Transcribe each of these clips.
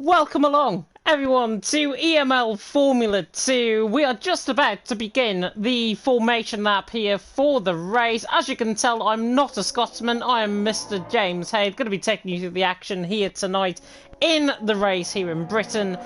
Welcome along, everyone, to EML Formula 2. We are just about to begin the formation lap here for the race. As you can tell, I'm not a Scotsman. I am Mr. James Hay. Going to be taking you through the action here tonight in the race here in Britain.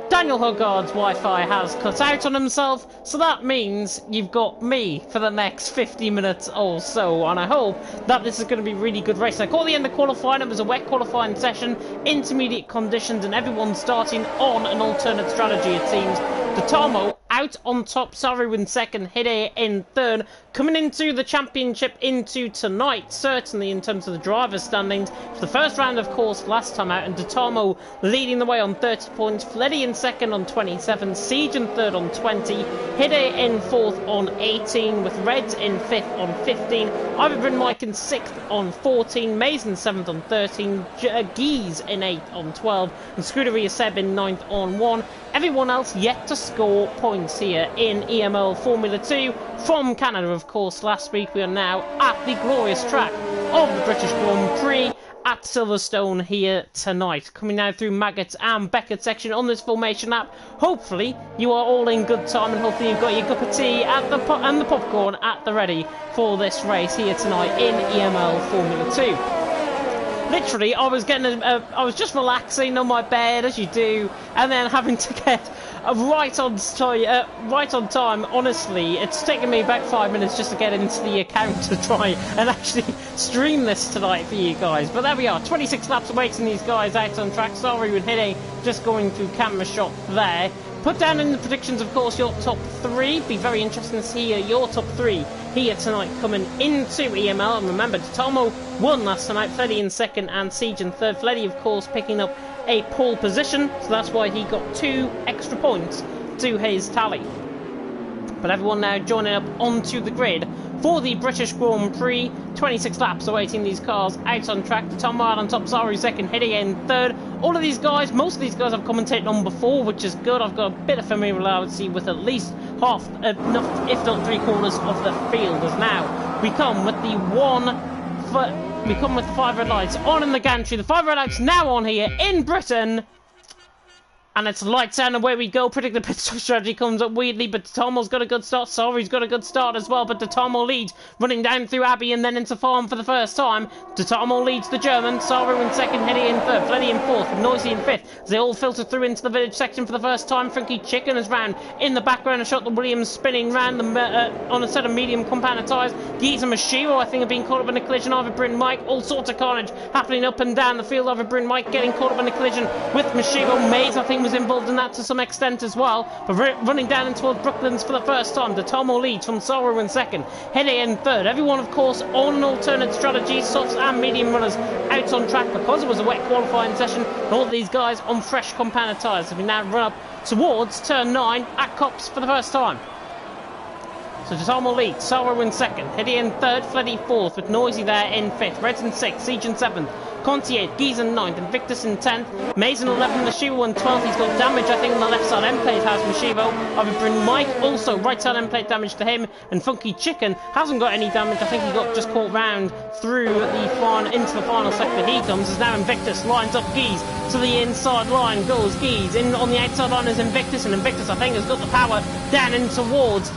Daniel Hoggard's Wi-Fi has cut out on himself, so that means you've got me for the next 50 minutes or so, and I hope that this is going to be a really good race. I caught the end of qualifying. It was a wet qualifying session, intermediate conditions, and everyone's starting on an alternate strategy, it seems. Dotamo out on top, Saru in second, Hide in third. Coming into the championship into tonight, certainly in terms of the driver's standings. For the first round, of course, last time out, and Dotamo leading the way on 30 points, Fleddy in second on 27, Siege in third on 20, Hide in fourth on 18, with Reds in fifth on 15, Ivan Mike in sixth on 14, Mays in seventh on 13, Geese in eighth on 12, and Scuderia Seb in ninth on 1. Everyone else yet to score points here in EML Formula 2 from Canada, of course. Last week we are now at the glorious track of the British Grand Prix at Silverstone here tonight. Coming now through Maggots and Beckett section on this formation lap. Hopefully you are all in good time, and hopefully you've got your cup of tea and the popcorn at the ready for this race here tonight in EML Formula 2. Literally, I was just relaxing on my bed, as you do, and then having to get right on time. Honestly, it's taken me about 5 minutes just to get into the account to try and actually stream this tonight for you guys. But there we are, 26 laps awaiting these guys out on track. Sorry with Hide just going through camera shot there. Put down in the predictions, of course, your top three. Be very interesting to hear your top three here tonight coming into EML. And remember, Tomo won last night, Fleddy in second and Siege in third. Fleddy, of course, picking up a pole position, so that's why he got 2 extra points to his tally. But everyone now joining up onto the grid for the British Grand Prix. 26 laps awaiting these cars out on track. Tom Wild on top, Saru second, Hide in third. All of these guys, most of these guys I've commentated on before, which is good. I've got a bit of familiarity with at least half, if not 3/4 of the field. As now we come with the the 5 red lights on in the gantry. The 5 red lights now on here in Britain. And it's lights out and away we go. Predict the pit stop strategy comes up weirdly, but Tomo's got a good start. Sorry's got a good start as well, but Tomo leads, running down through Abbey and then into Farm for the first time. Tomo leads the German. Saru in second, Hedy in third, Fleddy in fourth, Noisy in fifth. They all filter through into the village section for the first time. Funky Chicken is round in the background. A shot the Williams spinning round on a set of medium compound tyres. Geese and Mashiro, I think, have been caught up in a collision. Over Bryn Mike, all sorts of carnage happening up and down the field. Over Bryn Mike getting caught up in a collision with Mashiro. Mays, I think, was involved in that to some extent as well, but running down in towards Brooklands for the first time. Tomo leads from Sorrow in second, Hede in third. Everyone, of course, on an alternate strategy. Softs and medium runners out on track because it was a wet qualifying session. And all of these guys on fresh compounded tyres. So we now run up towards turn 9 at Cops for the first time. So Tomo leads, Sorrow in second, Hede in third, Fleddy fourth, with Noisy there in fifth, Reds in sixth, Siege in seventh, Conti 8th, Geese in 9th, Invictus in 10th, Mason 11th, Mashivo in 12th. He's got damage, I think, on the left side end plate has Mashivo. Over Bryn Mike, also right side end plate damage to him, and Funky Chicken hasn't got any damage. I think he got just caught round through the into the final sector. He comes as now Invictus lines up Geese to the inside line, goes Geese. In on the outside line is Invictus, and Invictus, I think, has got the power down in towards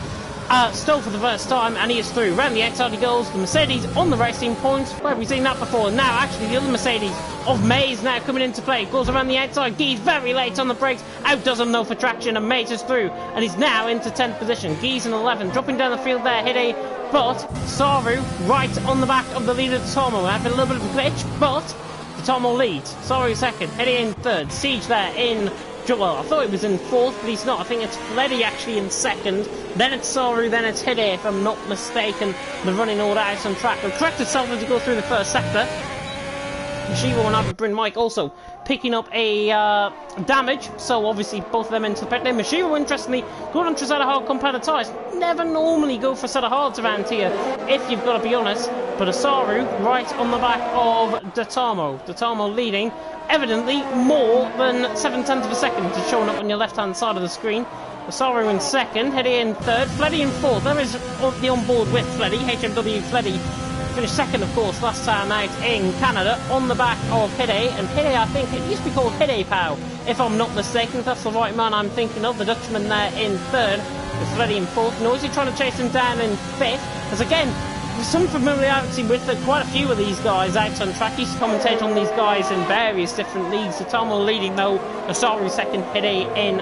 Stowe for the first time, and he is through. Round the outside he goes. The Mercedes on the racing points. Where have we seen that before? Now, actually, the other Mercedes of Mays now coming into play. Goes around the outside. Geese very late on the brakes. Outdoes him, though, for traction, and Mays is through. And he's now into 10th position. Geese in 11th. Dropping down the field there, Hide. But Saru right on the back of the leader, Tomo. Having a little bit of a glitch, but Tomo leads. Saru second. Hide in third. Siege there in... Well, I thought it was in fourth, but he's not. I think it's Fleddy actually in second. Then it's Saru, then it's Hide, if I'm not mistaken. The running order out on track. They've corrected itself as you go through the first sector. Mashivo and Aberbryn Mike also picking up a damage, so obviously both of them into the pit lane. Mashivo, interestingly, going on to a set of hard compounded tyres. Never normally go for a set of hards around here, if you've got to be honest. But Asaru right on the back of Dotamo. Dotamo leading, evidently more than 7/10 of a second is showing up on your left hand side of the screen. Asaru in second, Hedy in third, Fleddy in fourth. There is the on board with Fleddy, HMW Fleddy finished second, of course, last time out in Canada, on the back of Hide. And Hide, I think it used to be called Hide Pow, if I'm not mistaken. If that's the right man I'm thinking of. The Dutchman there in third, with Freddy in fourth. Noisy trying to chase him down in fifth. As again, there's some familiarity with quite a few of these guys out on track. Used to commentate on these guys in various different leagues. Tomo leading though, Asaru second, Hide in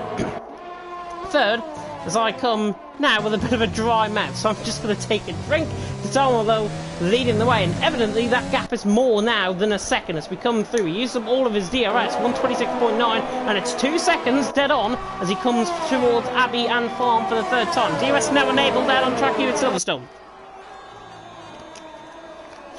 third. As I come now with a bit of a dry mouth, so I'm just going to take a drink. Tomo though leading the way, and evidently that gap is more now than a second as we come through. He used up all of his DRS, 126.9, and it's 2 seconds dead on as he comes towards Abbey and Farm for the third time. DRS now enabled out on track here at Silverstone.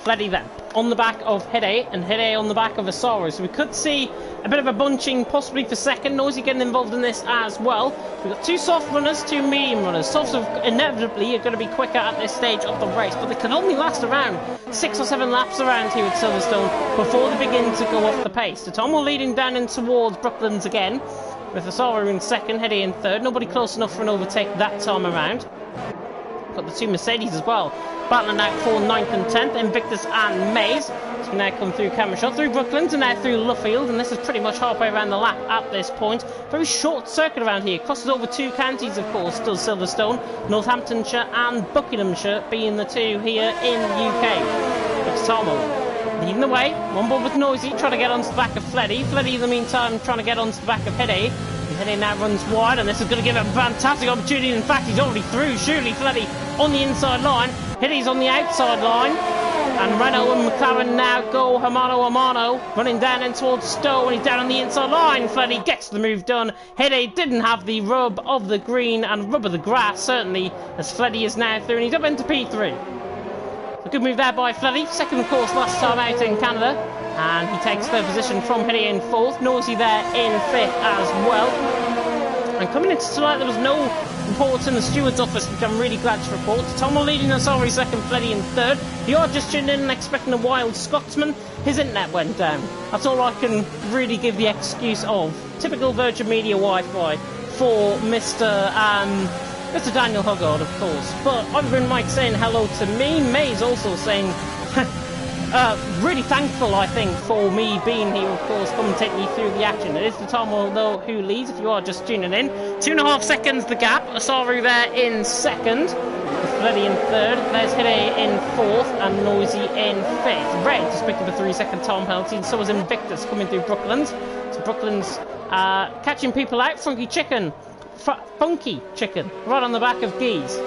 Fleddy then, on the back of Hide, and Hide on the back of Asaru. So we could see a bit of a bunching possibly for second. Noisy getting involved in this as well. We've got two soft runners, two medium runners. Softs inevitably are going to be quicker at this stage of the race, but they can only last around 6 or 7 laps around here at Silverstone before they begin to go off the pace. Tomo leading down in towards Brooklands again, with Asaru in second, Hide in third. Nobody close enough for an overtake that time around. Got the two Mercedes as well, battling out for 9th and 10th, Invictus and Maze. So we now come through Camera Shot, through Brooklands and now through Luffield, and this is pretty much halfway around the lap at this point. Very short circuit around here, crosses over 2 counties of course, still Silverstone, Northamptonshire and Buckinghamshire being the two here in the UK. It's Tomo leading the way, on board with Noisy, trying to get onto the back of Fleddy. Fleddy in the meantime trying to get onto the back of Hide. Hide now runs wide, and this is going to give him a fantastic opportunity. In fact, he's already through. Surely Fleddy on the inside line. Hide's on the outside line. And Renault and McLaren now go Hamano running down in towards Stowe, and he's down on the inside line. Fleddy gets the move done. Hide didn't have the rub of the green and rub of the grass, certainly, as Fleddy is now through, and he's up into P3. A good move there by Fleddy. Second, of course, last time out in Canada. And he takes third position from Hide in fourth. Noisy there in fifth as well. And coming into tonight, there was no reports in the steward's office, which I'm really glad to report. Tomo leading Asaru second, Fleddy in third. If you are just tuning in and expecting a wild Scotsman, his internet went down. That's all I can really give the excuse of. Typical Virgin Media Wi-Fi for Mr. Daniel Huggard, of course. But I've been Mike saying hello to me. May's also saying really thankful, I think, for me being here, of course, commentating you through the action. It is the Tomo, though, who leads, if you are just tuning in. 2.5 seconds the gap. Asaru there in second, with Fleddy in third. There's Hide in fourth, and Noisy in fifth. Red just picked up a 3-second time penalty, and so was Invictus coming through Brooklands. So Brooklands catching people out. Funky Chicken, right on the back of Geese.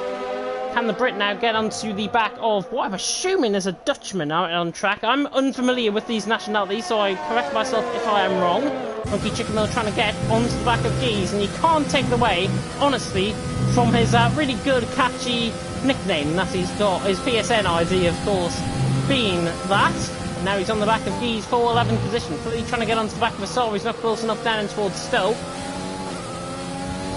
Can the Brit now get onto the back of what I'm assuming is a Dutchman out on track? I'm unfamiliar with these nationalities, so I correct myself if I am wrong. Funky Chicken though trying to get onto the back of Geese, and you can't take it away, honestly, from his really good, catchy nickname that he's got. His PSN ID, of course, being that. And now he's on the back of Geese for 11th position. Clearly trying to get onto the back of Asaru. He's not close enough down towards Stowe.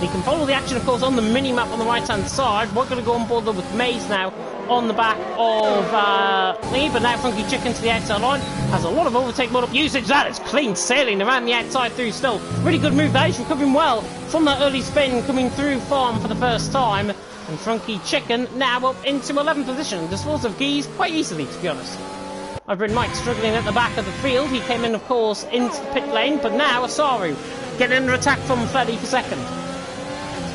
You can follow the action, of course, on the mini-map on the right-hand side. We're going to go on board with Maze now on the back of Lee, but now Funky Chicken to the outside line. Has a lot of overtake mode up usage. That is clean sailing around the outside through Stowe. Really good move there. He's recovering well from that early spin coming through Farm for the first time. And Funky Chicken now up into 11th position. Disposed of Geese quite easily, to be honest. I've been Mike struggling at the back of the field. He came in, of course, into the pit lane, but now Asaru getting under attack from Fleddy for second.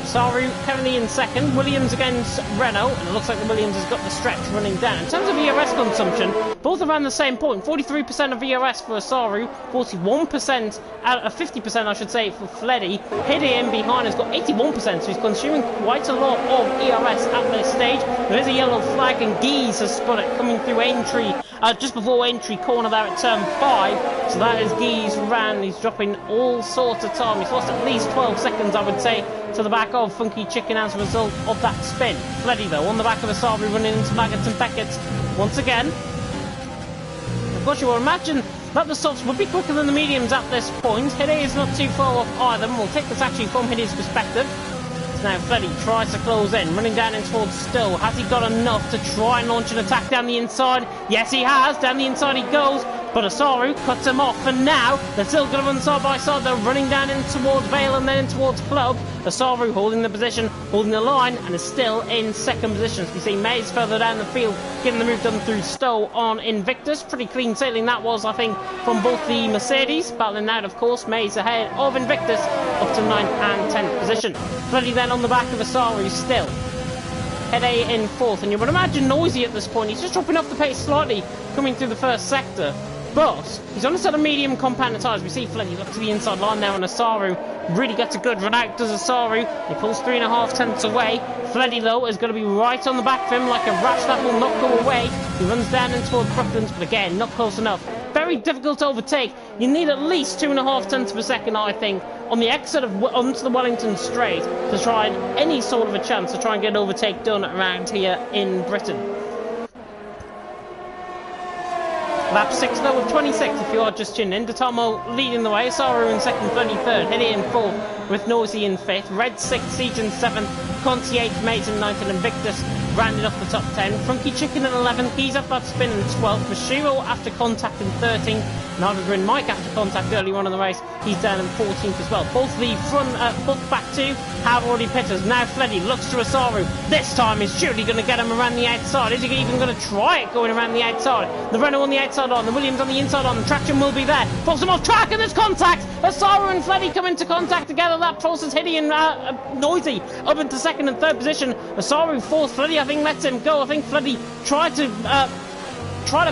Asaru currently in second, Williams against Renault, and it looks like the Williams has got the stretch running down. In terms of ERS consumption, both around the same point, 43% of ERS for Asaru, 41%, 50% I should say, for Fleddy. Hide in behind has got 81%, so he's consuming quite a lot of ERS at this stage. There is a yellow flag, and Geese has spot it coming through entry, just before entry corner there at turn 5. So that is Geese ran, he's dropping all sorts of time. He's lost at least 12 seconds, I would say, to the back of Funky Chicken as a result of that spin. Fleddy though, on the back of Asaru running into Maggots and Beckett's once again. Of course you will imagine that the softs would be quicker than the mediums at this point. Hide is not too far off either, and we'll take this actually from Hide's perspective. So now Fleddy tries to close in, running down in towards Stowe. Has he got enough to try and launch an attack down the inside? Yes he has, down the inside he goes. but Asaru cuts him off, and now they're still going to run side by side. They're running down in towards Vale and then in towards Club. Asaru holding the position, holding the line, and is still in second position. So we see Maze further down the field, getting the move done through Stowe on Invictus. Pretty clean sailing that was, I think, from both the Mercedes. Battling out, of course, Maze ahead of Invictus, up to 9th and 10th position. Bloody then on the back of Asaru still. Hede in 4th, and you would imagine Noisy at this point. He's just dropping off the pace slightly, coming through the first sector. But he's on a set of medium compound tyres. We see Fleddy look to the inside line now, and Asaru really gets a good run out. Does Asaru? He pulls 3.5 tenths away. Fleddy, though, is going to be right on the back of him like a rash that will not go away. He runs down in towards Brooklands, but again, not close enough. Very difficult to overtake. You need at least 2.5 tenths per second, I think, on the exit of onto the Wellington Straight to try any sort of a chance to try and get an overtake done around here in Britain. Lap 6 though with 26 if you are just tuning in. Datomo leading the way, Asaru in 2nd, 33rd, Hede in 4th with Noisy in 5th, Red 6th, Siege in 7th, Conti 8th, Maze in 9th and Invictus rounding off the top 10. Funky Chicken in 11th, he's up that spin in 12th, Mashiro after contact in 13th, Nardagrin Mike after contact earlier on in the race, he's down in 14th as well. Both the both back two have already pitted. Now Fleddy looks to Asaru. This time he's surely going to get him around the outside. Is he even going to try it going around the outside? The Renault on the outside on, the Williams on the inside on, the traction will be there. Pulls him off track and there's contact. Asaru and Fleddy come into contact together. That forces Hiddy and Noisy up into 2nd and 3rd position. Asaru 4th, Fleddy I think lets him go. I think Fleddy tried to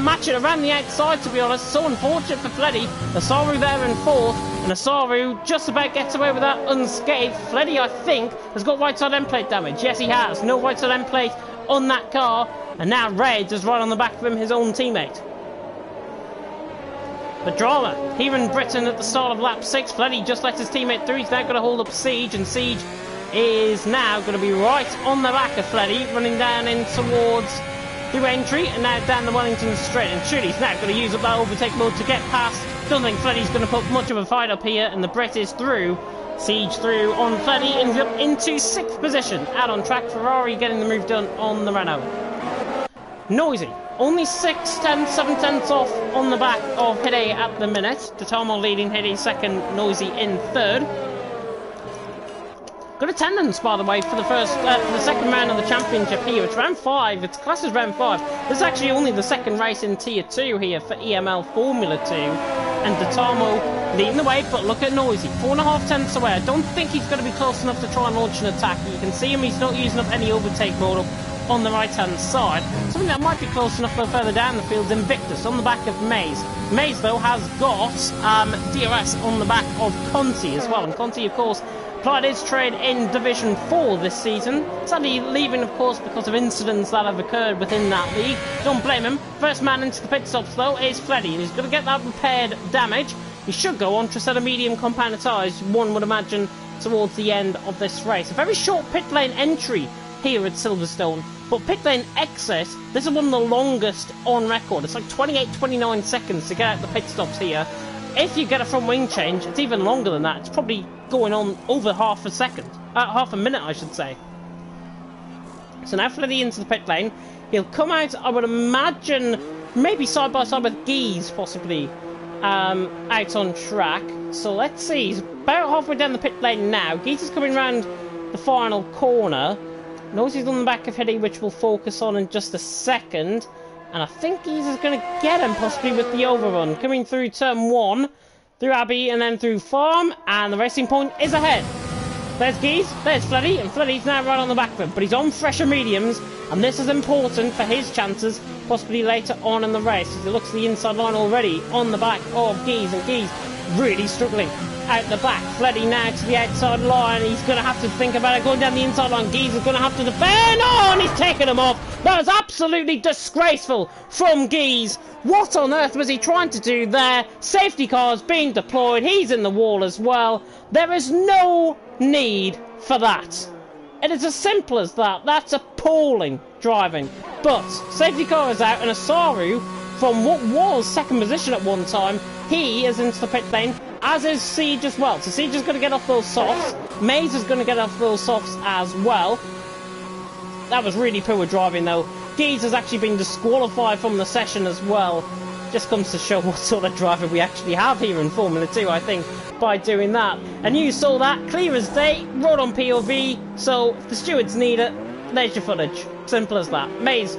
match it around the outside, to be honest. So unfortunate for Fleddy. Asaru there in 4th, and Asaru just about gets away with that unscathed. Fleddy, I think, has got right side end plate damage. Yes, he has. No right side end plate on that car, and now Red is right on the back of him, his own teammate. But drama here in Britain at the start of lap 6. Fleddy just lets his teammate through. He's now going to hold up Siege, and Siege is now going to be right on the back of Fleddy, running down in towards through entry and now down the Wellington Straight, and surely he's now going to use up that overtake mode to get past. Don't think Fleddy's going to put much of a fight up here, and the Brit is through. Siege through on Fleddy, ends up into 6th position. Out on track, Ferrari getting the move done on the Renault. Noisy, only 6 tenths, 7 tenths off on the back of Hede at the minute. Datomo leading, Hede 2nd, Noisy in 3rd. Good attendance, by the way, for the second round of the championship here. It's round 5. It's classed as round 5. This is actually only the second race in Tier 2 here for EML Formula 2. And Datomo leading the way, but look at Noisy. 4.5 tenths away. I don't think he's going to be close enough to try and launch an attack. You can see him, he's not using up any overtake mode up on the right-hand side. Something that might be close enough though further down the field is Invictus on the back of Maze. Maze, though, has got DRS on the back of Conti as well. And Conti, of course, applied his trade in Division 4 this season. Sadly leaving, of course, because of incidents that have occurred within that league. Don't blame him. First man into the pit stops, though, is Fleddy, and he's going to get that repaired damage. He should go on to a set of medium compound tyres, one would imagine, towards the end of this race. A very short pit lane entry here at Silverstone, but pit lane exit, this is one of the longest on record. It's like 28-29 seconds to get out the pit stops here. If you get a front wing change, it's even longer than that. It's probably going on over half a minute, I should say. So now Fleddy into the pit lane. He'll come out, I would imagine, maybe side by side with Geese, possibly, out on track. So let's see, he's about halfway down the pit lane now. Geese is coming round the final corner. Nosy's on the back of Hiddy, which we'll focus on in just a second. And I think Geese is going to get him, possibly with the overrun. Coming through turn 1, through Abbey, and then through Farm, and the racing point is ahead. There's Geese, there's Fleddy, and Fleddy's now right on the back of him. But he's on fresher mediums, and this is important for his chances, possibly later on in the race. As he looks at the inside line already, on the back of Geese, and Geese really struggling out the back. Fleddy now to the outside line. He's going to have to think about it. Going down the inside line, Geese is going to have to defend. Oh, and he's taken him off. That was absolutely disgraceful from Geese. What on earth was he trying to do there? Safety cars being deployed. He's in the wall as well. There is no need for that. It is as simple as that. That's appalling driving. But safety car is out, and Asaru, from what was second position at one time, he is into the pit lane, as is Siege as well. So Siege is going to get off those softs. Maze is going to get off those softs as well. That was really poor driving, though. Geese has actually been disqualified from the session as well Just comes to show what sort of driver we actually have here in Formula 2, I think, by doing that. And you saw that, clear as day, rode on POV, so if the stewards need it, there's your footage. Simple as that. Maze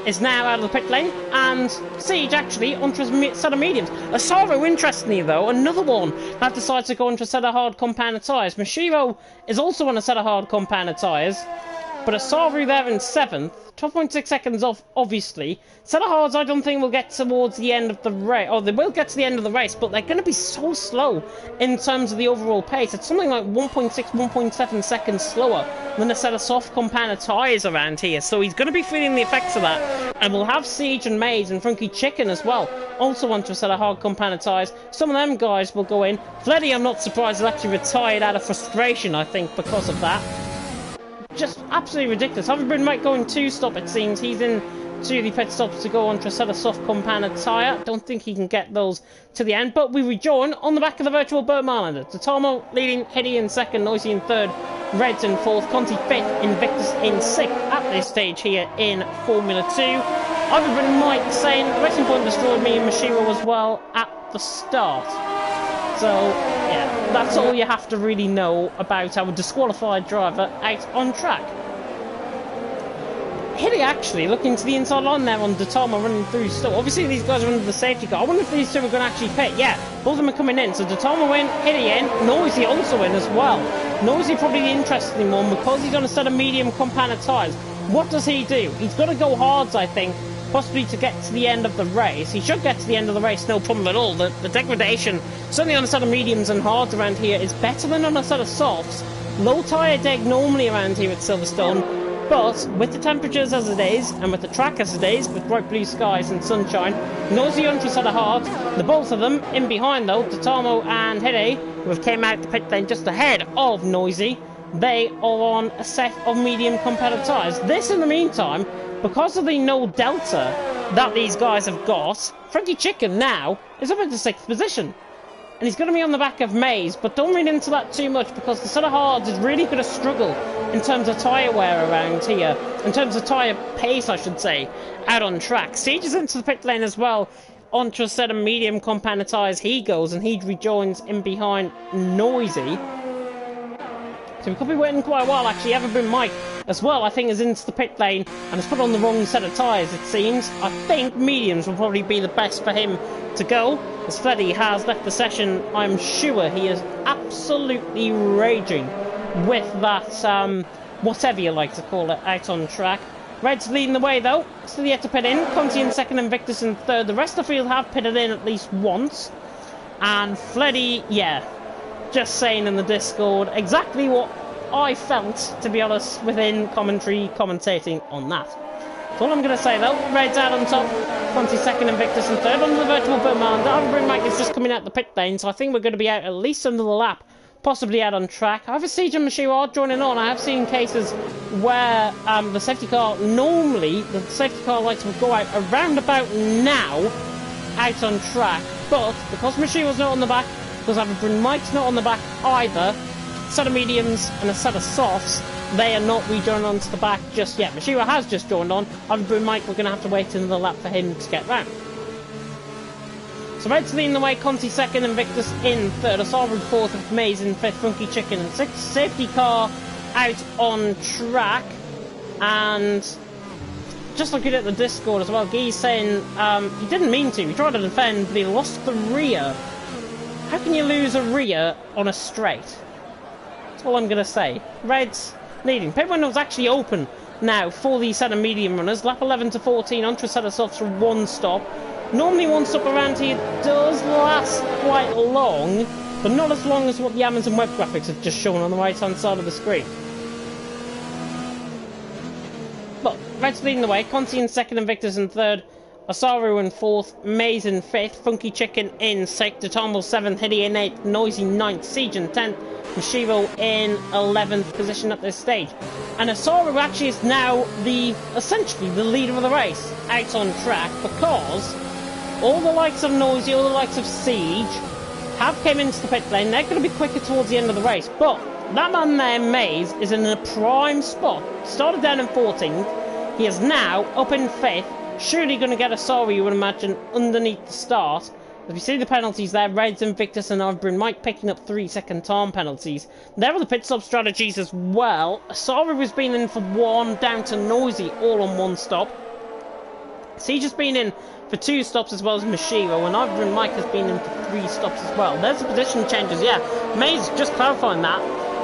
is now out of the pit lane, and Siege actually onto a set of mediums. Asaru, interestingly though, another one that decides to go onto a set of hard compounded tyres. Mashiro is also on a set of hard compounded tyres, but Asaru there in 7th, 12.6 seconds off, obviously. Set of hards I don't think will get towards the end of the race. Oh, they will get to the end of the race, but they're going to be so slow in terms of the overall pace. It's something like 1.6, 1.7 seconds slower than a set of soft compounded tyres around here. So he's going to be feeling the effects of that. And we'll have Siege and Maze and Funky Chicken as well, also onto a set of hard compounded tyres. Some of them guys will go in. Fleddy, I'm not surprised, has actually retired out of frustration, I think, because of that. Just absolutely ridiculous. Hoverbrand might go in 2-stop, it seems. He's in to the pit stops to go onto a set of soft compounded tyre. Don't think he can get those to the end, but we rejoin on the back of the virtual Burton Islander. Totomo leading, Hiddy in 2nd, Noisy in 3rd, Reds in 4th, Conti 5th, Invictus in 6th at this stage here in Formula 2. Hoverbrand might saying Racing Point destroyed me and Mashiro as well at the start. So, yeah, that's all you have to really know about our disqualified driver out on track. Hiddy actually looking to the inside line there on Dotama running through still. Obviously these guys are under the safety car. I wonder if these two are going to actually pit. Yeah, both of them are coming in. So Dotama in, Hiddy in, Noisy also in as well. Noisy probably the interesting one because he's on a set of medium compounded tyres. What does he do? He's got to go hards, I think, possibly to get to the end of the race. He should get to the end of the race, no problem at all. The degradation, certainly on a set of mediums and hards around here, is better than on a set of softs. Low tyre deg normally around here at Silverstone. But with the temperatures as it is, and with the track as it is, with bright blue skies and sunshine, Noisy onto a set of hard. The both of them in behind though, Dotamo and Hidde, who have came out the pit lane just ahead of Noisy, they are on a set of medium competitive tyres. This in the meantime, because of the no delta that these guys have got, Frankie Chicken now is up into 6th position. And he's going to be on the back of Maze, but don't read into that too much because the set of hards is really going to struggle in terms of tyre wear around here. In terms of tyre pace, I should say, out on track. Siege is into the pit lane as well, onto a set of medium compounded tyres he goes, and he rejoins in behind Noisy. So we could be waiting quite a while actually. Everbeen Mike as well, I think, is into the pit lane and has put on the wrong set of tyres, it seems. I think mediums will probably be the best for him to go. As Freddy has left the session, I'm sure he is absolutely raging with that, whatever you like to call it, out on track. Red's leading the way though, still yet to pit in. Conti in 2nd, Invictus in 3rd. The rest of the field have pitted in at least once. And Freddy, yeah, just saying in the Discord exactly what I felt, to be honest, within commentary, commentating on that. That's all I'm going to say though. Red's out on top, Conti 2nd, Invictus in 3rd. Under the virtual Burman, Darren Mike is just coming out the pit lane, so I think we're going to be out at least under the lap, possibly out on track. However, Siege and Mashiro are joining on. I have seen cases where the safety car, normally the safety car lights will go out around about now, out on track, but because Mashiro's not on the back, because Hoverbrand Mike's not on the back either, a set of mediums and a set of softs, they are not rejoining onto the back just yet. Mashiro has just joined on. Hoverbrand Mike, we're going to have to wait another lap for him to get round. So Red's leading the way, Conti 2nd, Invictus in 3rd, Asaru 4th, with Maze in 5th, Funky Chicken in 6th. Safety car out on track, and just looking at the Discord as well, Guy's saying he didn't mean to, he tried to defend, but he lost the rear. How can you lose a rear on a straight? That's all I'm going to say. Red's leading. Pit window's actually open now for the set of medium runners. Lap 11 to 14, onto a set of softs for one stop. Normally one stop around here does last quite long, but not as long as what the Amazon web graphics have just shown on the right hand side of the screen. But Red's leading the way, Conti in 2nd, Invictus in 3rd, Asaru in 4th, Maze in 5th, Funky Chicken in 6th, Totombo 7th, Hiddy in 8th, Noisy 9th, Siege in 10th, Mashiro in 11th position at this stage. And Asaru actually is now essentially the leader of the race out on track, because all the likes of Noisy, all the likes of Siege have came into the pit lane. They're going to be quicker towards the end of the race, but that man there, Maze, is in a prime spot. Started down in 14th, he is now up in 5th, surely going to get a sorry, you would imagine, underneath the start. As we see the penalties there, Reds, Invictus and I've Mike picking up 3-second time penalties. There are the pit stop strategies as well. Asaru has been in for 1, down to Noisy, all on 1 stop. Siege has been in for 2 stops as well as Mashiro, and I've Mike has been in for 3 stops as well. There's the position changes, yeah. Maze just clarifying that.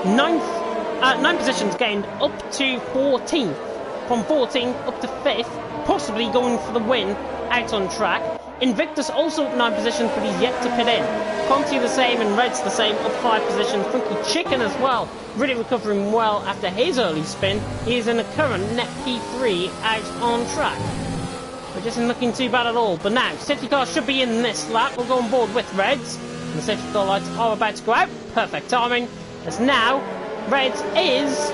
9 positions gained up to 14th. From 14th up to 5th, possibly going for the win out on track. Invictus also up 9 positions, but he's yet to pit in. Conti the same and Reds the same, up 5 positions. Funky Chicken as well, really recovering well after his early spin. He is in a current net P3 out on track, which isn't looking too bad at all. But now, safety car should be in this lap. We'll go on board with Reds. And the safety car lights are about to go out. Perfect timing. As now, Reds is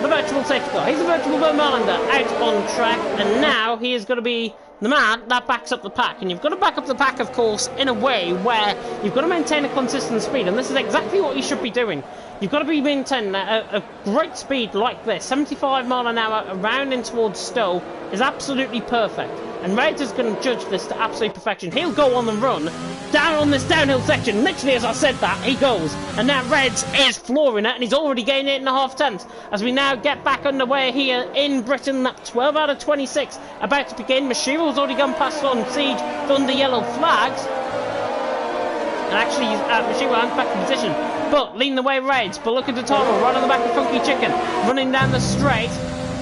the virtual safety car. He's a virtual Vermelander out on track. And now he is going to be the man that backs up the pack. And you've got to back up the pack, of course, in a way where you've got to maintain a consistent speed. And this is exactly what you should be doing. You've got to be maintaining a great speed like this. 75 mile an hour around in towards Stowe is absolutely perfect. And Reds is going to judge this to absolute perfection. He'll go on the run, down on this downhill section. Literally, as I said that, he goes. And now Reds is flooring it, and he's already gained 8.5 tenths. As we now get back underway here in Britain, lap 12 out of 26, about to begin. Mashiro's already gone past on Siege under yellow flags. And actually, Mashiro hands back in position. But leading the way Reds, but look at the Totoro right on the back of Funky Chicken, running down the straight.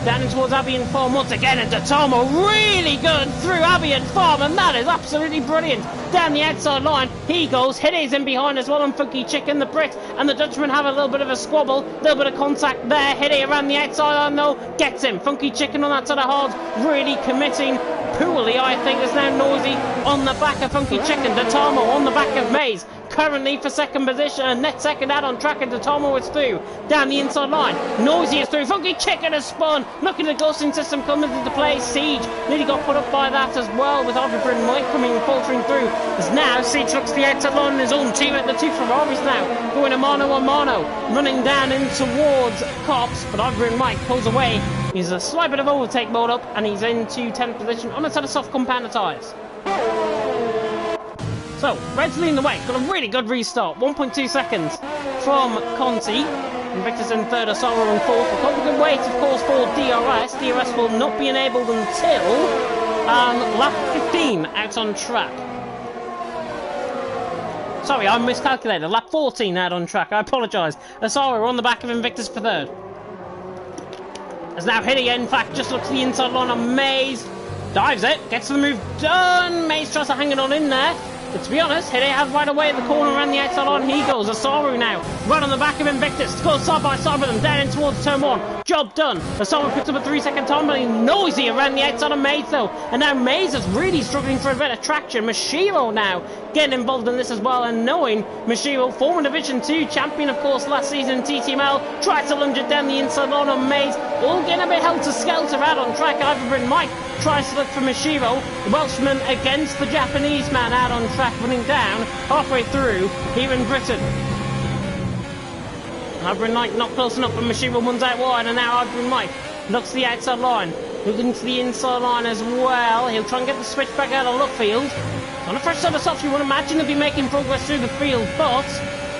Down in towards Abbey and Farm once again, and Datomo really good through Abbey and Farm, and that is absolutely brilliant. Down the outside line, he goes. Hide's in behind as well on Funky Chicken. The Brit and the Dutchman have a little bit of a squabble, a little bit of contact there. Hide around the outside line though, gets him. Funky Chicken on that side of hard, really committing poorly, I think. Is now Noisy on the back of Funky Chicken. Datomo on the back of Maze, currently for second position, net second out on track, and Datomo is through. Down the inside line, Noisy is through. Funky Chicken has spun. Look at the ghosting system coming into play. Siege nearly got put up by that as well, with Oliver and Mike coming and faltering through. As now Siege looks the outside line on his own team at the 2 Ferraris now, going a mano a mano, running down in towards Cops, but Oliver and Mike pulls away. He's a slight bit of overtake mode up, and he's into 10th position on a set of soft compounder tyres. So, Reds leading the way, got a really good restart, 1.2 seconds from Conti. Invictus in third, Asaro in fourth. We've got a good wait, of course, for DRS. DRS will not be enabled until lap 15 out on track. Sorry, I miscalculated. Lap 14 out on track. I apologise. Asaro on the back of Invictus for third. As now Hiddy, in fact, just looks the inside line on Maze. Dives it, gets the move done. Maze tries to hang it on in there. But to be honest, Hide has right away at the corner around the outside line. He goes. Asaru now, right on the back of Invictus. Goes side by side with him, down in towards turn 1. Job done. Asaru picks up a 3-second time, but he's Noisy around the outside of Maze though. And now Maze is really struggling for a bit of traction. Mashiro now getting involved in this as well, and knowing Mashiro, former Division 2 champion, of course, last season in TTML, tries to lunge it down the inside line on Maze. All getting a bit helter-skelter out on track. Ivan Mike tries to look for Mashiro. The Welshman against the Japanese man out on track, running down halfway through here in Britain. Ivan Mike not close enough, but Mashiro runs out wide, and now Ivan Mike looks the outside line, looking to the inside line as well. He'll try and get the switch back out of Lookfield. On a fresh set of softs, you would imagine he'll be making progress through the field, but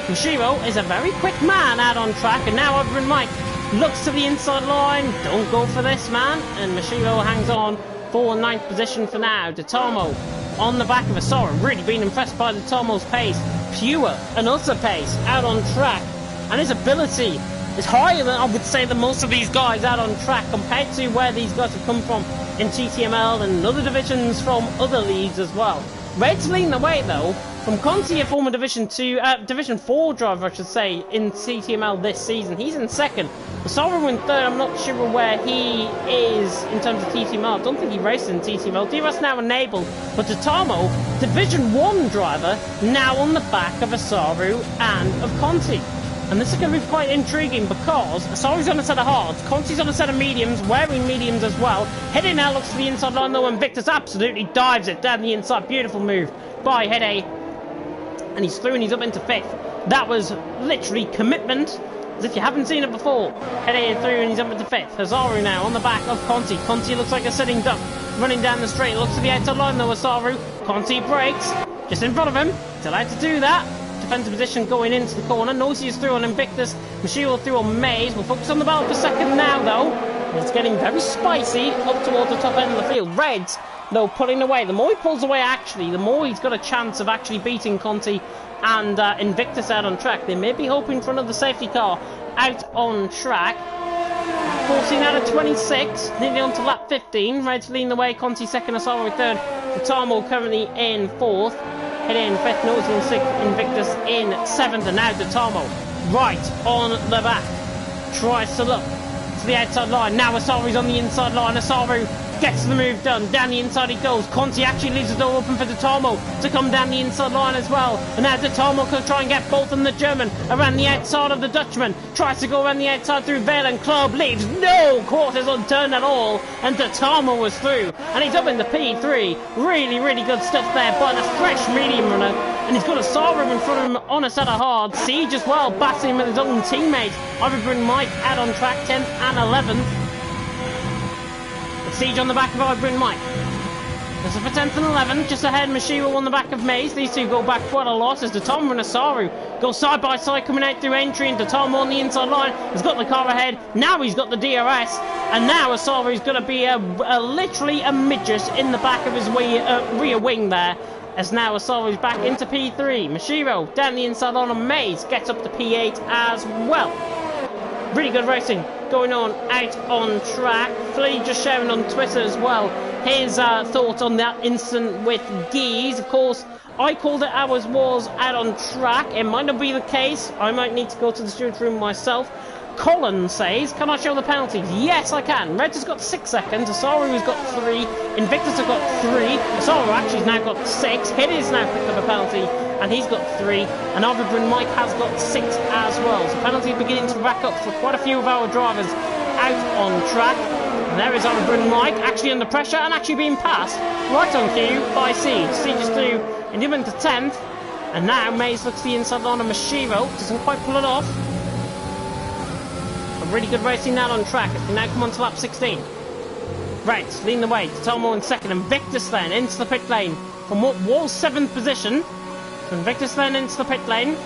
Mashiro is a very quick man out on track, and now Ivan Mike looks to the inside line. Don't go for this, man. And Mashiro hangs on for 9th position for now. Datomo on the back of Asara, really being impressed by Datomo's pace. Pure and utter pace out on track. And his ability is higher than, I would say, than most of these guys out on track, compared to where these guys have come from in TTML and other divisions from other leagues as well. Reds leading the way though, from Conti, a former Division 4 driver, I should say, in TTML this season. He's in second. Asaro in third. I'm not sure where he is in terms of TTML. I don't think he raced in TTML. DRS now enabled, but Datomo, Division 1 driver, now on the back of Asaru and of Conti. And this is going to be quite intriguing, because Asaru's on a set of hards, Conti's on a set of mediums, wearing mediums as well. Hede now looks to the inside line though, and Victus absolutely dives it down the inside. Beautiful move by Hede. And he's through, and he's up into 5th. That was literally commitment as if you haven't seen it before. Heading through and he's up into 5th. Hazaru now on the back of Conti. Conti looks like a sitting duck. Running down the straight, looks to the outside line though, Hazaru. Conti breaks, just in front of him. He's allowed to do that. Defensive position going into the corner. Nosy is through on Invictus. Machiro through on Maze. We'll focus on the battle for second now though. It's getting very spicy up towards the top end of the field. Reds, though, pulling away. The more he pulls away, actually, the more he's got a chance of actually beating Conti and Invictus out on track. They may be hoping for another safety car out on track. 14 out of 26, nearly on to lap 15. Reds leading the way, Conti second, Hazaru third. Totamo currently in 4th. Heading in 5th, Nosy in 6th, Invictus in 7th, and now Totamo right on the back. Tries to look to the outside line. Now Hazaru's on the inside line. Hazaru gets the move done. Down the inside he goes. Conti actually leaves the door open for Totamo to come down the inside line as well. And now Totamo can try and get both of the German around the outside of the Dutchman. Tries to go around the outside through Valen. Club leaves no quarters unturned at all. And Totamo was through. And he's up in the P3. Really, really good stuff there. But a fresh medium runner. And he's got a Saru in front of him on a set of hard. Siege as well, battling with his own teammate. Ivory Mike out on track, 10th and 11th. Siege on the back of Ivory Mike. This is for 10th and 11th, just ahead Mashiro on the back of Maze. These two go back quite a lot as Totamo and Hazaru go side by side coming out through entry, and Totamo on the inside line has got the car ahead. Now he's got the DRS, and now Hazaru's going to be literally a midget in the back of his rear wing there. As now Hazaru's back into P3. Mashiro down the inside line on Maze gets up to P8 as well. Really good racing going on out on track. Flea just sharing on Twitter as well his thoughts on that incident with Geese. Of course, I called it ours was out on track. It might not be the case. I might need to go to the stewards room myself. Colin says, can I show the penalties? Yes, I can. Reds has got 6 seconds. Hazaru has got 3. Invictus has got 3. Hazaru actually has now got 6. Hiddy's now picked up a penalty, and he's got 3. And Ivory Mike has got 6 as well. So penalties beginning to rack up for quite a few of our drivers out on track. And there is Ivory Mike actually under pressure and actually being passed right on cue by Siege. Siege is through and even to 10th. And now Maze looks the inside line of Mashiro. Doesn't quite pull it off. Really good racing now on track as we now come on to lap 16. Right, leading the way, Totamo in 2nd, and Invictus then into the pit lane from what was 7th position. So Invictus then into the pit lane,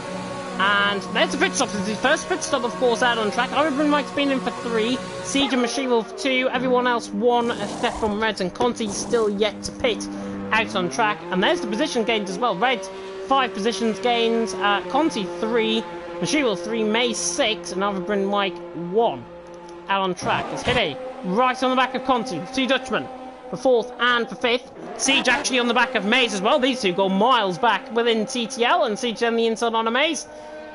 and there's a pit stop. It's his first pit stop, of course, out on track. Ivory Mike's been in for 3, Siege and Mashiro for 2, everyone else 1, a step from Reds, and Conti's still yet to pit out on track. And there's the position gains as well. Reds 5 positions gains, Conti 3. Mashiro 3, May 6, and Ivory Mike 1. Out on track is Hidde right on the back of Conti. 2 Dutchmen for 4th and for 5th. Siege actually on the back of Maze as well. These two go miles back within TTL, and Siege on the inside on a Maze.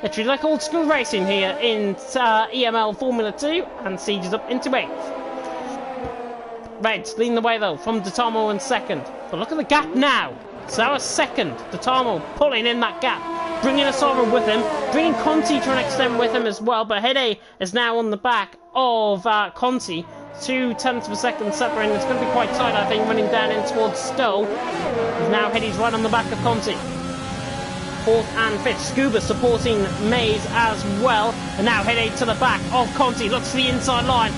Literally like old school racing here in EML Formula 2, and Siege is up into 8th. Reds leading the way though from Totamo in 2nd. But look at the gap now. So that was 2nd. Totamo pulling in that gap. Bringing Hazaru with him, bringing Conti to an extent with him as well, but Hidde is now on the back of Conti, 2/10 of a second separating. It's going to be quite tight, I think, running down in towards Stowe. Now Hidde's right on the back of Conti. 4th and 5th, Scuba supporting Maze as well, and now Hidde to the back of Conti, looks to the inside line,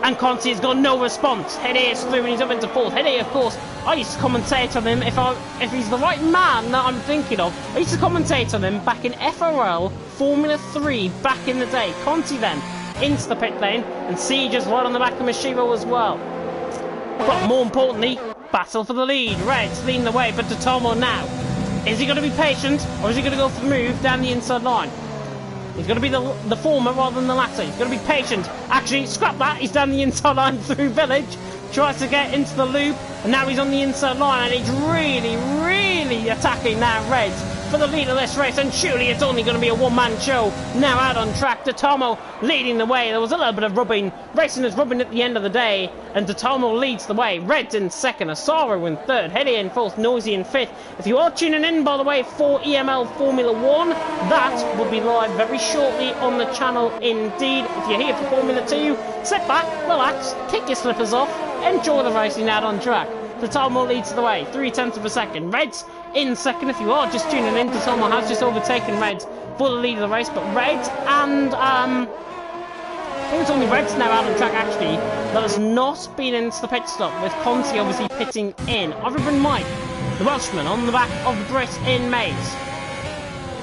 and Conti has got no response. Hidde is through and he's up into 4th. Hidde, of course, I used to commentate on him if he's the right man that I'm thinking of. I used to commentate on him back in FRL Formula 3 back in the day. Conti then into the pit lane, and Siege is right on the back of Mashiro as well. But more importantly, battle for the lead. Reds leading the way, but Totamo now. Is he going to be patient, or is he going to go for the move down the inside line? He's going to be the former rather than the latter. He's going to be patient. Actually, scrap that. He's down the inside line through Village. Tries to get into the loop, and now he's on the inside line, and he's really, really attacking now Reds for the lead of this race, and surely it's only going to be a one-man show now out on track. Totamo leading the way. There was a little bit of rubbing. Racing is rubbing at the end of the day, and Totamo leads the way. Reds in 2nd, Hazaru in 3rd, Hidde in 4th, Nosy in 5th. If you are tuning in, by the way, for EML Formula 1, that will be live very shortly on the channel indeed. If you're here for Formula 2, sit back, relax, kick your slippers off, enjoy the racing out on track. Totomo leads the way, 0.3 of a second. Reds in second. If you are just tuning in, Totomo has just overtaken Reds for the lead of the race, but Reds and I think it's only Reds now out on track actually that has not been into the pit stop, with Conti obviously pitting in. Other than Mike, the Welshman, on the back of the Brit in Mays.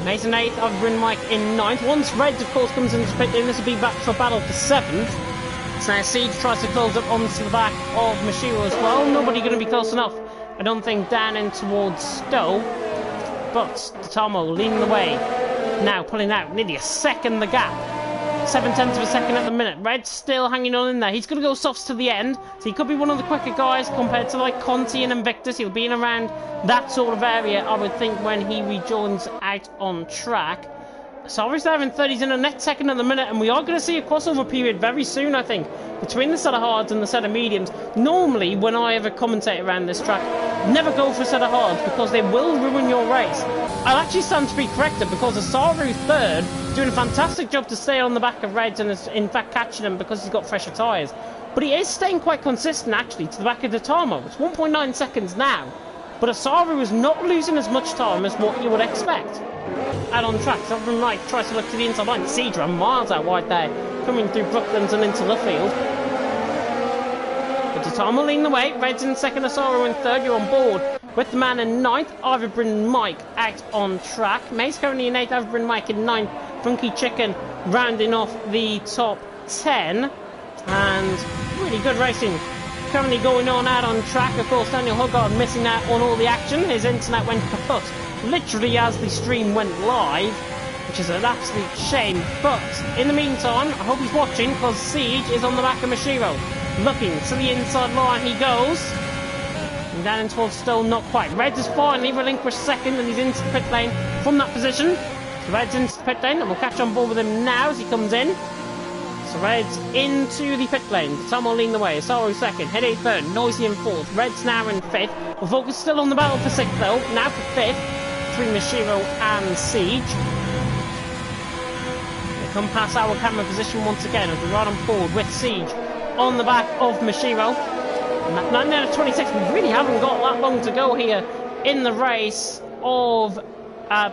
Mays in 8th, other than Mike in 9th. Once Reds of course comes into pit lane, this will be back for battle for 7th. So now Siege tries to close up onto the back of Mashiro as well. Nobody going to be close enough, I don't think, down in towards Stowe. But Totomo leading the way. Now pulling out nearly a second the gap. 0.7 of a second at the minute. Red's still hanging on in there. He's going to go softs to the end, so he could be one of the quicker guys compared to like Conti and Invictus. He'll be in around that sort of area, I would think, when he rejoins out on track. Sarri's there in 30s in a net second at the minute, and we are going to see a crossover period very soon, I think, between the set of hards and the set of mediums. Normally, when I ever commentate around this track, never go for a set of hards because they will ruin your race. I'll actually stand to be corrected because Asaru third, doing a fantastic job to stay on the back of Reds and is in fact catching him because he's got fresher tyres. But he is staying quite consistent actually to the back of Totomo. It's 1.9 seconds now, but Asaru is not losing as much time as what you would expect. Out on track, Sovereign Mike tries to look to the inside line. Siege ran miles out wide there, coming through Brooklands and into Luffield. But Totomo leading the way, Reds in second, Asaru in third. You're on board with the man in 9th, Ivorbrin Mike out on track. Mays currently in 8th, Ivorbrin Mike in 9th. Funky Chicken rounding off the top 10. And really good racing currently going on out on track. Of course, Daniel Huggard missing out on all the action. His internet went kaput literally as the stream went live, which is an absolute shame. But in the meantime, I hope he's watching, because Siege is on the back of Mashiro. Looking to the inside line he goes. And down in towards Stowe, not quite. Reds has finally relinquished second, and he's into the pit lane from that position. So Reds into the pit lane, and we'll catch on board with him now as he comes in. So Reds into the pit lane. Totomo leading the way. Asaru second. Hede third. Noisy in fourth. Reds now in 5th. We'll focus still on the battle for 6th though. Now for 5th. Between Mashiro and Siege. They come past our camera position once again as we ride on forward with Siege on the back of Mashiro. 9 out of 26. We really haven't got that long to go here in the race of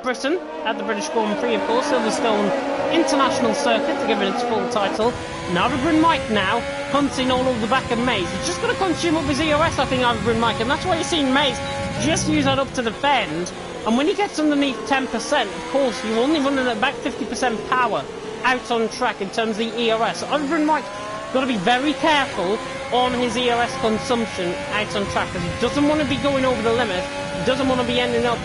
Britain at the British Grand Prix, of course. Silverstone International Circuit, to give it its full title. Now Ivorbrin Mike now hunting all over the back of Mays. He's just going to consume up his EOS, I think, Ivorbrin Mike, and that's why you're seeing Mays just use that up to defend. And when he gets underneath 10%, of course, you're only running at about 50% power out on track in terms of the EOS. So Ivorbrin Mike got to be very careful on his EOS consumption out on track, because he doesn't want to be going over the limit. He doesn't want to be ending up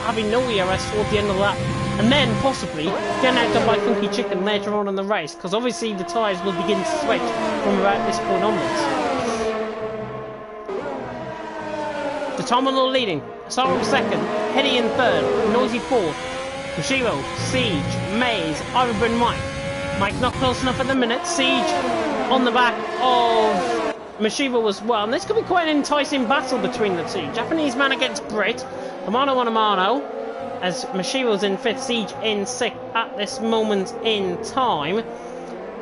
having no EOS towards the end of that, and then possibly getting outdone by Funky Chicken later on in the race, because obviously the tyres will begin to switch from about this point onwards. Totomo leading, Asaru second, Hede in third, Noisy fourth, Mashiro, Siege, Mays, Ivorbrin Mike. Mike not close enough at the minute. Siege on the back of Mashiro as well. And this could be quite an enticing battle between the two. Japanese man against Brit. A mano on a mano. As Mashiro's in 5th, Siege in 6th at this moment in time.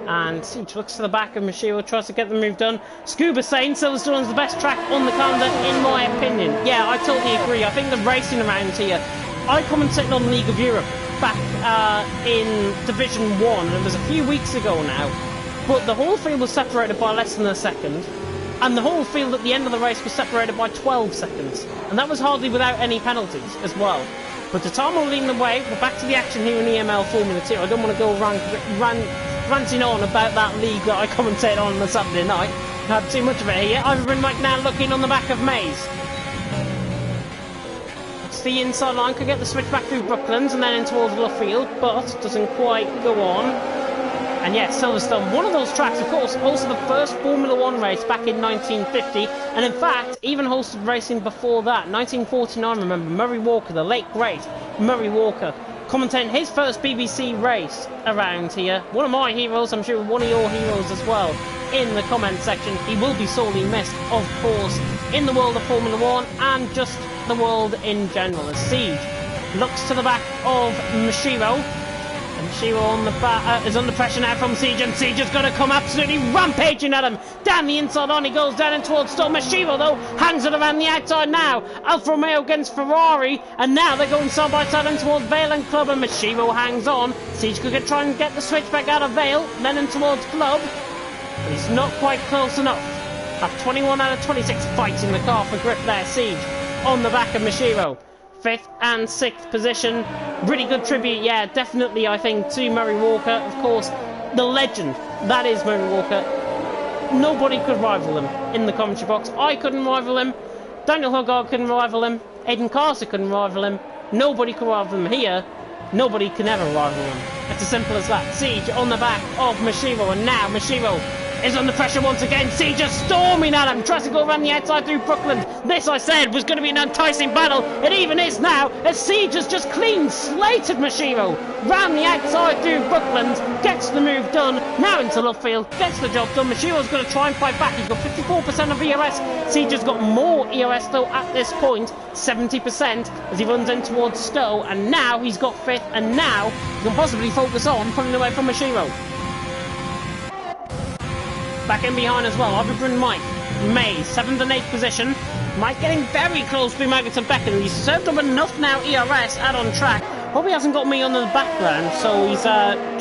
And Siege looks to the back of Mashiro, tries to get the move done. Scuba saying Silverstone's the best track on the calendar, in my opinion. Yeah, I totally agree. I think the racing around here, I commentated on League of Europe back in Division 1, and it was a few weeks ago now. But the whole field was separated by less than a second, and the whole field at the end of the race was separated by 12 seconds. And that was hardly without any penalties as well. But Totomo leading the way. We're back to the action here in EML Formula 2. I don't want to go ranting on about that league that I commentated on the Saturday night. I had too much of it here. Ivorbrin Mike now looking on the back of Mays. It's the inside line, could get the switch back through Brooklands and then in towards Luffield, but doesn't quite go on. And yes, Silverstone, one of those tracks, of course, hosted the first Formula 1 race back in 1950, and in fact, even hosted racing before that. 1949, remember, Murray Walker, the late great Murray Walker, commentating his first BBC race around here. One of my heroes, I'm sure one of your heroes as well, in the comment section. He will be sorely missed, of course, in the world of Formula 1 and just the world in general. As Siege looks to the back of Mashiro. Mashiro on the back is under pressure now from Siege, and Siege is going to come absolutely rampaging at him. Down the inside on he goes, down and towards Storm. Mashiro though hangs it around the outside now. Alfa Romeo against Ferrari, and now they're going side by side in towards Vale and Club, and Mashiro hangs on. Siege could try and get the switch back out of Vale, then in towards Club. But he's not quite close enough. At 21 out of 26 fights in the car for grip there. Siege on the back of Mashiro. 5th and 6th position. Really good tribute, yeah, definitely, I think, to Murray Walker. Of course, the legend that is Murray Walker. Nobody could rival him in the commentary box. I couldn't rival him. Daniel Hogard couldn't rival him. Aiden Carter couldn't rival him. Nobody could rival him here. Nobody can ever rival him. It's as simple as that. Siege on the back of Mashiro, and now Mashiro is under pressure once again. Siege is storming at him, tries to go around the outside through Brooklyn. This, I said, was going to be an enticing battle. It even is now, as Siege has just clean slated Mashiro. Round the outside through Brooklyn, gets the move done. Now into left field, gets the job done. Mashiro's going to try and fight back. He's got 54% of ERS. Siege has got more ERS though at this point, 70%, as he runs in towards Stowe. And now he's got 5th, and now he can possibly focus on pulling away from Mashiro. Back in behind as well, Ivory and Mike. Mays, 7th and 8th position. Mike getting very close to Maggots and Beckett. He's served up enough now ERS out on track. Probably hasn't got me on the background, so he's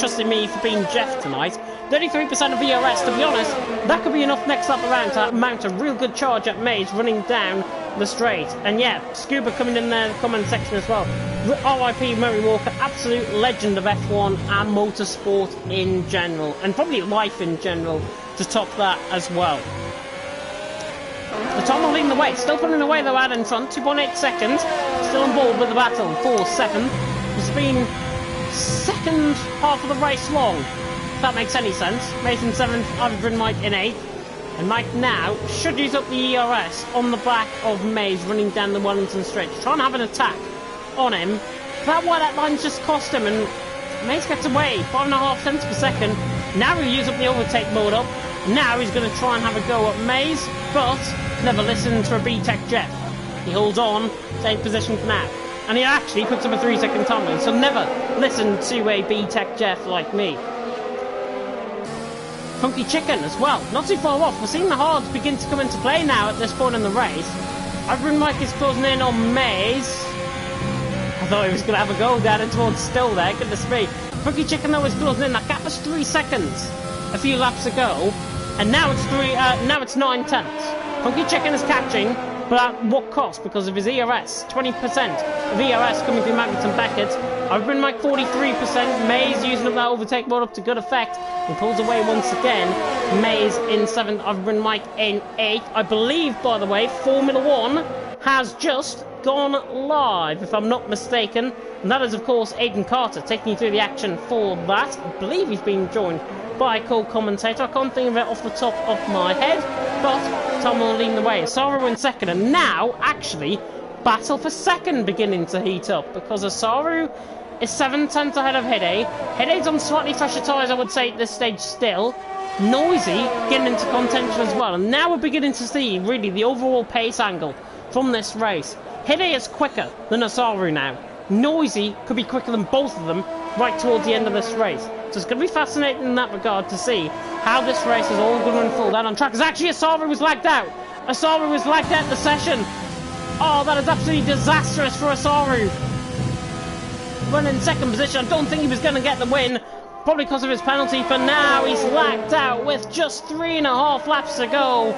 trusting me for being Jeff tonight. 33% of ERS, to be honest, that could be enough next lap around to mount a real good charge at Mays running down the straight. And yeah, Scuba coming in there in the comment section as well. RIP Murray Walker, absolute legend of F1 and motorsport in general, and probably life in general, to top that as well. The Tom leading the way, still pulling away though out in front, 2.8 seconds, still on board with the battle for 7th. It's been second half of the race long, if that makes any sense. Mason 7th, Ivory Mike in 8th, and Mike now should use up the ERS on the back of Mays running down the Wellington Straight, trying to have an attack on him. That why that line's just cost him, and Mays gets away, 5.5 tenths per second. Now he'll use up the overtake mode up. Now he's going to try and have a go at Mays, but never listened to a B-Tech Jeff. He holds on to 8th position for now. And he actually puts up a 3-second time, so never listen to a B-Tech Jeff like me. Funky Chicken as well, not too far off. We're seeing the hards begin to come into play now at this point in the race. Ivory Mike is closing in on Mays. I thought he was going to have a go down and towards Still there, goodness me. Funky Chicken though is closing in. That gap was 3 seconds a few laps ago, and now it's 9 tenths. Funky Chicken is catching, but at what cost? Because of his ERS, 20% of ERS coming through Maggots and Beckett. Ivory Mike 43%. Mays using up that overtake mode up to good effect. He pulls away once again. Mays in 7th, Ivory Mike in 8th. I believe, by the way, Formula 1 has just gone live, if I'm not mistaken. And that is, of course, Aiden Carter taking you through the action for that. I believe he's been joined by a co-commentator. I can't think of it off the top of my head, but Tom will lead the way. Asaru in 2nd, and now, actually, battle for 2nd beginning to heat up, because Asaru is 7 tenths ahead of Hide. Hide's on slightly fresher tyres, I would say, at this stage still. Noisy getting into contention as well, and now we're beginning to see, really, the overall pace angle from this race. Hide is quicker than Asaru now. Noisy could be quicker than both of them right towards the end of this race. So it's going to be fascinating in that regard to see how this race is all going to unfold out on track. Because actually Asaru was lagged out. Asaru was lagged out the session. Oh, that is absolutely disastrous for Asaru. Running in 2nd position. I don't think he was going to get the win. Probably because of his penalty. For now, he's lagged out with just 3.5 laps to go.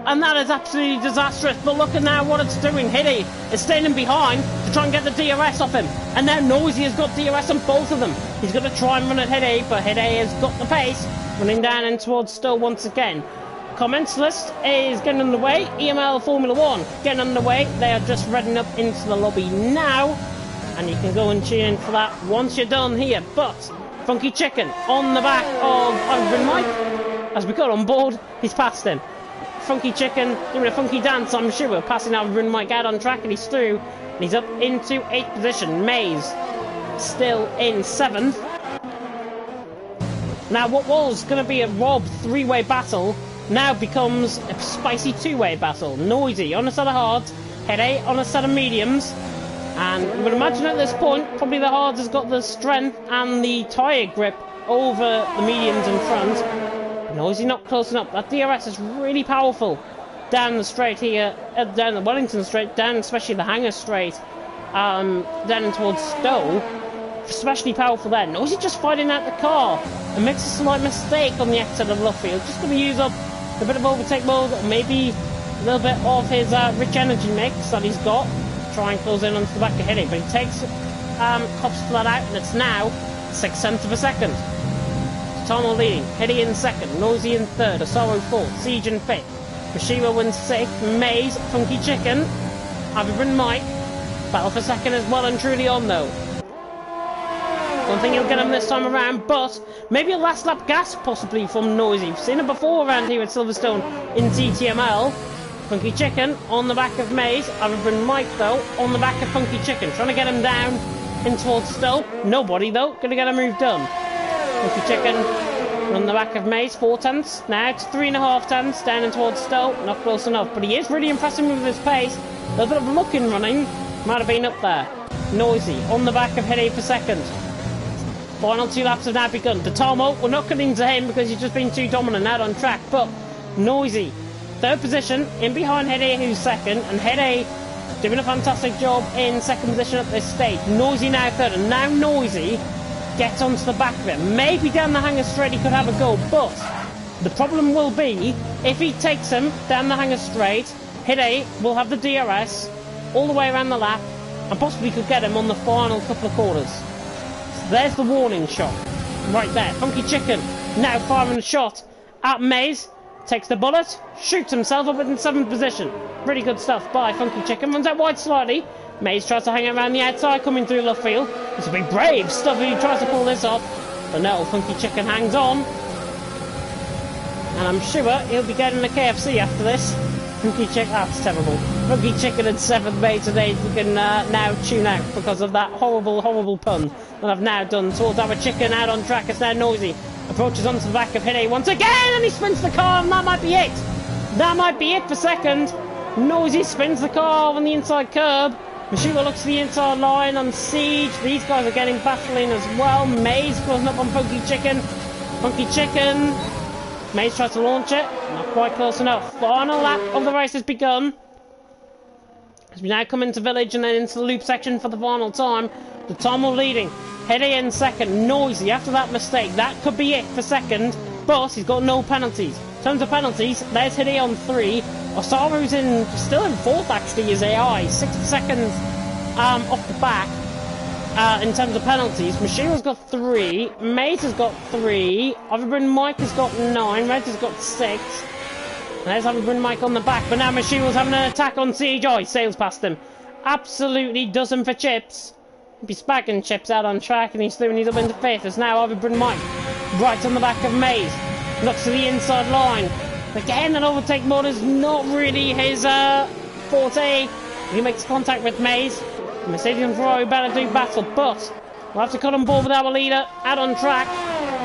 And that is absolutely disastrous. But look at now what it's doing. Hiddy is staying behind to try and get the DRS off him. And now Noisy has got DRS on both of them. He's going to try and run at Hiddy, but Hiddy has got the pace. Running down in towards Stowe once again. Comments list is getting underway. EML Formula 1 getting underway. They are just readying up into the lobby now. And you can go and tune in for that once you're done here. But Funky Chicken on the back of Ivory Mike. As we got on board, he's passed him. Funky Chicken doing a funky dance, I'm sure, passing Ivory Mike out on track, and he's through. And he's up into 8th position. Mays still in 7th. Now what was going to be a Rob 3-way battle now becomes a spicy 2-way battle. Noisy on a set of hards, Head 8 on a set of mediums, And you would imagine at this point, probably the Hards has got the strength and the tyre grip over the mediums in front. Noisy not close enough. That DRS is really powerful. Down the straight here, down the Wellington straight, down especially the Hanger straight, down towards Stowe. Especially powerful there. Noisy just fighting out the car and makes a slight mistake on the exit of Luffield. Just going to use up a bit of overtake mode, or maybe a little bit of his rich energy mix that he's got. Try and close in onto the back of Hiddy, but he takes Cops flat out, and it's now 6/10 of a second. Tomo leading, Hiddy in second, Noisy in third, Asaro fourth, Siege in fifth, Mashiro wins sixth, Maze, Funky Chicken, Avibrun Mike, battle for second is well and truly on though. Don't think he'll get him this time around, but maybe a last lap gas possibly from Noisy. We've seen it before around here at Silverstone in TTML. Funky Chicken on the back of Maze. Avibrun Mike though on the back of Funky Chicken, trying to get him down in towards Stowe. Nobody though, gonna get a move done. Funky Chicken on the back of Maze, 4/10. Now it's 3.5 tenths down in towards Stowe. Not close enough, but he is really impressive with his pace. A little bit of luck in running, might have been up there. Noisy on the back of Hiddy for second. Final 2 laps have now begun. Tomo, we're not cutting to him because he's just been too dominant out on track, but Noisy, third position, in behind Hiddy, who's second, and Hiddy doing a fantastic job in second position at this stage. Noisy now third, and now Noisy gets onto the back of it. Maybe down the Hanger straight he could have a go, but the problem will be, if he takes him down the Hanger straight, Hiddy will have the DRS all the way around the lap, and possibly could get him on the final couple of quarters. There's the warning shot, right there. Funky Chicken now firing a shot at Maze, takes the bullet, shoots himself up in 7th position. Pretty good stuff by Funky Chicken, runs out wide slightly. Maze tries to hang around the outside, coming through Luffield. This will be brave stuff if he tries to pull this off, but no, Funky Chicken hangs on. And I'm sure he'll be getting a KFC after this. Funky Chicken, that's terrible. Funky Chicken and 7th mate today, we can now tune out because of that horrible, horrible pun that I've now done towards our chicken out on track. It's now Noisy. Approaches onto the back of Hiddy once again, and he spins the car, and that might be it. That might be it for second. Noisy spins the car on the inside curb. Mashiro looks to the inside line on Siege. These guys are getting battling as well. Maze closing up on Funky Chicken. Funky Chicken. Maze tries to launch it. Not quite close enough. Final lap of the race has begun. As we now come into Village and then into the loop section for the final time. The Tomo leading. Hiddy in second. Noisy after that mistake. That could be it for second. But he's got no penalties. In terms of penalties, there's Hiddy on 3. Osaru's still in 4th actually, his AI. 6 seconds off the back. In terms of penalties, Mashiro's got 3, Maze has got 3, Avibrun Mike has got 9, Red has got 6. There's Avibrun Mike on the back, but now Mashiro's having an attack on Siege. Oh, he sails past him. Absolutely does him for chips. He'd be spagging chips out on track, and he's throwing these up into 5th. There's now Avibrun Mike, right on the back of Maze. Looks to the inside line. Again, an overtake mode is not really his forte. He makes contact with Maze. Mercedes and Ferrari better do battle, but we'll have to cut on board with our leader out on track.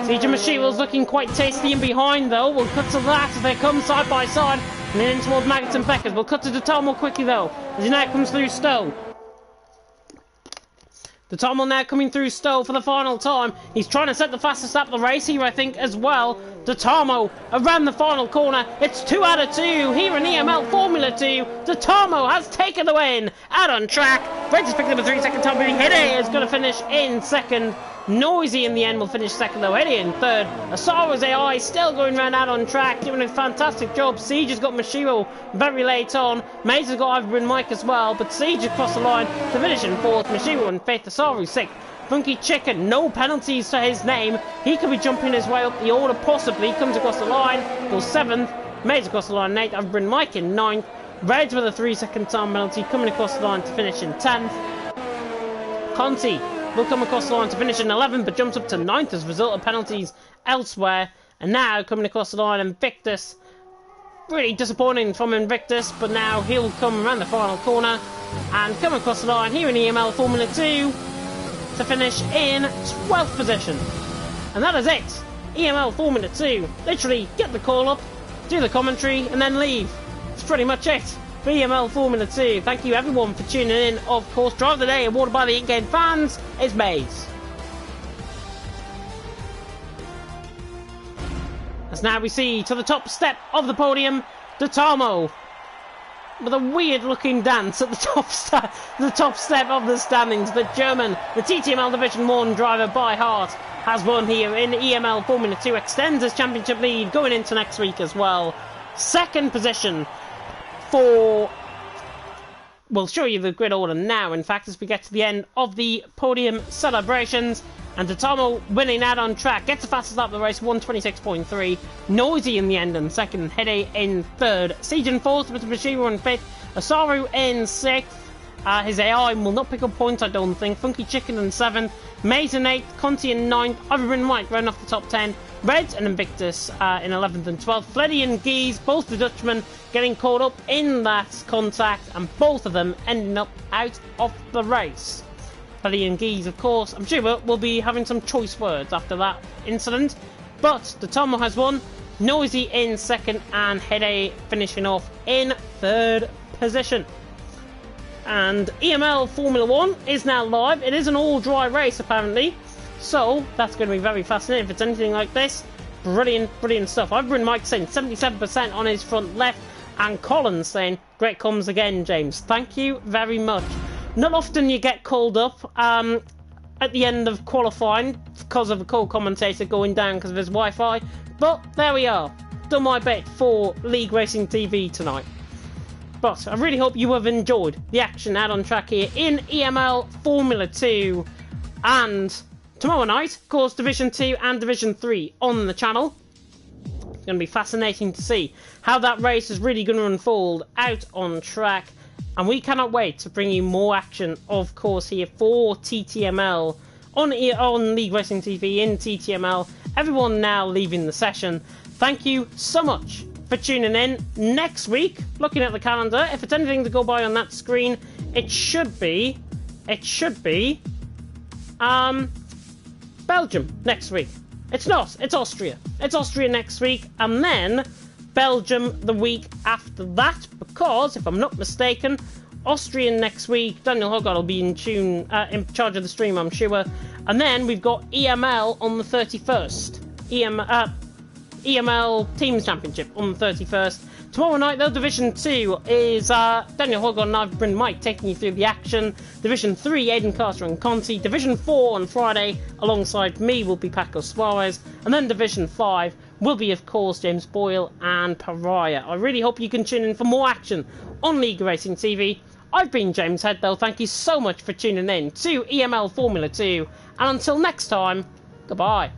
Siege and Mashiro's looking quite tasty in behind though. We'll cut to that as they come side by side and then in towards Maggots and Beckers. We'll cut to the Tomo quickly though as he now comes through Stowe. The Tomo now coming through Stowe for the final time. He's trying to set the fastest lap of the race here, I think, as well. The Tomo around the final corner. It's 2 out of 2 here in EML Formula 2. The Tomo has taken the win out on track. Reds has picked up a 3-second time beating. Hiddy is going to finish in second. Noisy in the end will finish second though. Hiddy in third. Asara's AI still going round out on track, doing a fantastic job. Siege has got Mashiro very late on. Maze has got Avibrun Mike as well, but Siege across the line to finish in 4th. Mashiro in 5th. Asaru 6th. Funky Chicken, no penalties to his name. He could be jumping his way up the order possibly. Comes across the line, goes 7th. Maze across the line 8th. Avibrun Mike in 9th. Reds with a 3-second time penalty coming across the line to finish in 10th. Conti will come across the line to finish in 11th, but jumps up to 9th as a result of penalties elsewhere. And now coming across the line, Invictus. Really disappointing from Invictus, but now he'll come around the final corner and come across the line here in EML Formula 2 to finish in 12th position. And that is it. EML Formula 2. Literally get the call up, do the commentary, and then leave. That's pretty much it. for EML Formula 2. Thank you everyone for tuning in. Of course, Driver of the Day awarded by the in-game fans is Maze. As now we see to the top step of the podium, Dotamo, with a weird looking dance at the top step of the standings. The German, the TTML Division 1 driver by heart, has won here in EML Formula 2, extends his championship lead going into next week as well. Second position for... We'll show you the grid order now, in fact, as we get to the end of the podium celebrations. And Dotamo winning out on track, gets the fastest lap of the race, 1:26.3. Noisy in the end in second, Hede in third. Siege in fourth, with Mashiro in fifth. Osaru in sixth. His AI will not pick up points, I don't think. Funky Chicken in seventh. Maze in eighth. Conti in ninth. Ivory and White running off the top 10. Reds and Invictus in 11th and 12th. Fleddy and Geese, both the Dutchmen, getting caught up in that contact, and both of them ending up out of the race. Fleddy and Geese, of course, I'm sure will be having some choice words after that incident. But Dotamo has won. Noisy in second, and Hede finishing off in third position. And EML Formula 1 is now live. It is an all-dry race, apparently. So, that's going to be very fascinating if it's anything like this. Brilliant, brilliant stuff. I've been Mike saying 77% on his front left. And Collins saying, great comms again, James. Thank you very much. Not often you get called up at the end of qualifying because of a co-commentator going down because of his Wi-Fi. But there we are. Done my bit for League Racing TV tonight. But I really hope you have enjoyed the action out on track here in EML Formula 2. And tomorrow night, of course, Division 2 and Division 3 on the channel. It's going to be fascinating to see how that race is really going to unfold out on track. And we cannot wait to bring you more action, of course, here for TTML on League Racing TV in TTML. Everyone now leaving the session. Thank you so much for tuning in. Next week, looking at the calendar, if it's anything to go by on that screen, it should be Belgium next week. It's not, it's Austria. It's Austria next week, and then Belgium the week after that, because, if I'm not mistaken, Austrian next week, Daniel Hoggard will be in charge of the stream, I'm sure. And then we've got EML on the 31st. EML Teams Championship on the 31st. Tomorrow night, though, Division 2 is Daniel Hoggard and I've been Mike taking you through the action. Division 3, Aiden Carter and Conti. Division 4 on Friday, alongside me, will be Paco Suarez. And then Division 5 will be, of course, James Boyle and Pariah. I really hope you can tune in for more action on League Racing TV. I've been James Head, though. Thank you so much for tuning in to EML Formula 2. And until next time, goodbye.